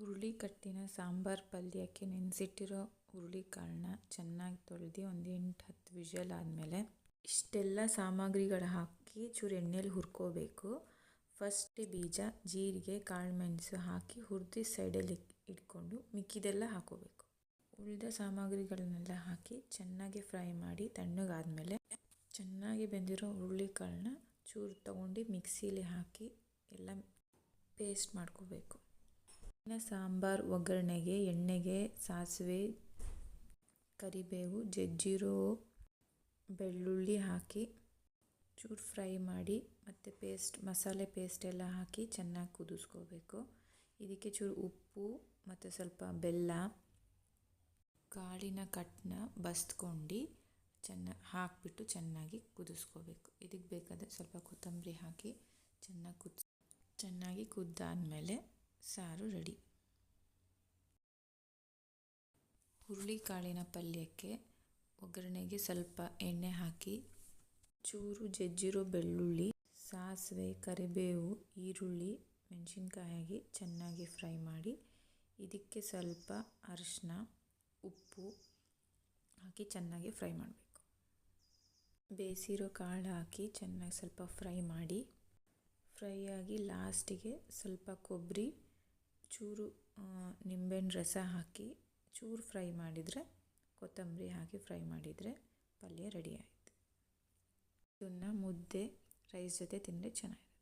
ಹುರುಳಿಕಟ್ಟಿನ ಸಾಂಬಾರು ಪಲ್ಯಕ್ಕೆ ನೆನೆಸಿಟ್ಟಿರೋ ಹುರುಳಿಕಾಳನ್ನ ಚೆನ್ನಾಗಿ ತೊಳೆದು ಒಂದು 8-10 ವಿಷಲ್ ಆದಮೇಲೆ ಇಷ್ಟೆಲ್ಲ ಸಾಮಗ್ರಿಗಳು ಹಾಕಿ ಚೂರು ಎಣ್ಣೆಲಿ ಹುರ್ಕೋಬೇಕು. ಫಸ್ಟ್ ಬೀಜ, ಜೀರಿಗೆ, ಕಾಳುಮೆಣಸು ಹಾಕಿ ಹುರಿದು ಸೈಡಲ್ಲಿ ಇಟ್ಕೊಂಡು ಮಿಕ್ಕಿದೆಲ್ಲ ಹಾಕೋಬೇಕು. ಉಳಿದ ಸಾಮಗ್ರಿಗಳನ್ನೆಲ್ಲ ಹಾಕಿ ಚೆನ್ನಾಗಿ ಫ್ರೈ ಮಾಡಿ ತಣ್ಣಗಾದ್ಮೇಲೆ ಚೆನ್ನಾಗಿ ಬೆಂದಿರೋ ಹುರುಳಿಕಾಳನ್ನ ಚೂರು ತೊಗೊಂಡು ಮಿಕ್ಸಿಲಿ ಹಾಕಿ ಎಲ್ಲ ಪೇಸ್ಟ್ ಮಾಡ್ಕೋಬೇಕು. ಸಾಂಬಾರು ಒಗ್ಗರಣೆಗೆ ಎಣ್ಣೆಗೆ ಸಾಸಿವೆ, ಕರಿಬೇವು, ಜಜ್ಜಿರೋ ಬೆಳ್ಳುಳ್ಳಿ ಹಾಕಿ ಚೂರು ಫ್ರೈ ಮಾಡಿ ಮತ್ತು ಮಸಾಲೆ ಪೇಸ್ಟ್ ಎಲ್ಲ ಹಾಕಿ ಚೆನ್ನಾಗಿ ಕುದಿಸ್ಕೋಬೇಕು. ಇದಕ್ಕೆ ಚೂರು ಉಪ್ಪು ಮತ್ತು ಸ್ವಲ್ಪ ಬೆಲ್ಲ, ಕಾಳಿನ ಕಟ್ಟನ್ನ ಬಸ್ಕೊಂಡು ಹಾಕಿಬಿಟ್ಟು ಚೆನ್ನಾಗಿ ಕುದಿಸ್ಕೋಬೇಕು. ಇದಕ್ಕೆ ಬೇಕಾದರೆ ಸ್ವಲ್ಪ ಕೊತ್ತಂಬರಿ ಹಾಕಿ ಚೆನ್ನಾಗಿ ಕುದ್ದಾದಮೇಲೆ ಸಾರು ರೆಡಿ. ಹುರುಳಿಕಾಳಿನ ಪಲ್ಯಕ್ಕೆ ಒಗ್ಗರಣೆಗೆ ಸ್ವಲ್ಪ ಎಣ್ಣೆ ಹಾಕಿ ಚೂರು ಜಜ್ಜಿರೋ ಬೆಳ್ಳುಳ್ಳಿ, ಸಾಸಿವೆ, ಕರಿಬೇವು, ಈರುಳ್ಳಿ, ಮೆಣಸಿನ್ಕಾಯಿ ಹಾಕಿ ಚೆನ್ನಾಗಿ ಫ್ರೈ ಮಾಡಿ ಇದಕ್ಕೆ ಸ್ವಲ್ಪ ಅರಿಶಿನ, ಉಪ್ಪು ಹಾಕಿ ಚೆನ್ನಾಗಿ ಫ್ರೈ ಮಾಡಬೇಕು. ಬೇಯಿಸಿರೋ ಕಾಳು ಹಾಕಿ ಚೆನ್ನಾಗಿ ಸ್ವಲ್ಪ ಫ್ರೈ ಮಾಡಿ ಆಗಿ ಲಾಸ್ಟಿಗೆ ಸ್ವಲ್ಪ ಕೊಬ್ಬರಿ, ಚೂರು ನಿಂಬೆಹಣ್ಣು ರಸ ಹಾಕಿ ಚೂರು ಫ್ರೈ ಮಾಡಿದರೆ, ಕೊತ್ತಂಬರಿ ಹಾಕಿ ಫ್ರೈ ಮಾಡಿದರೆ ಪಲ್ಯ ರೆಡಿ ಆಯಿತು. ಇದನ್ನು ಮುದ್ದೆ, ರೈಸ್ ಜೊತೆ ತಿಂದರೆ ಚೆನ್ನಾಗಿದೆ.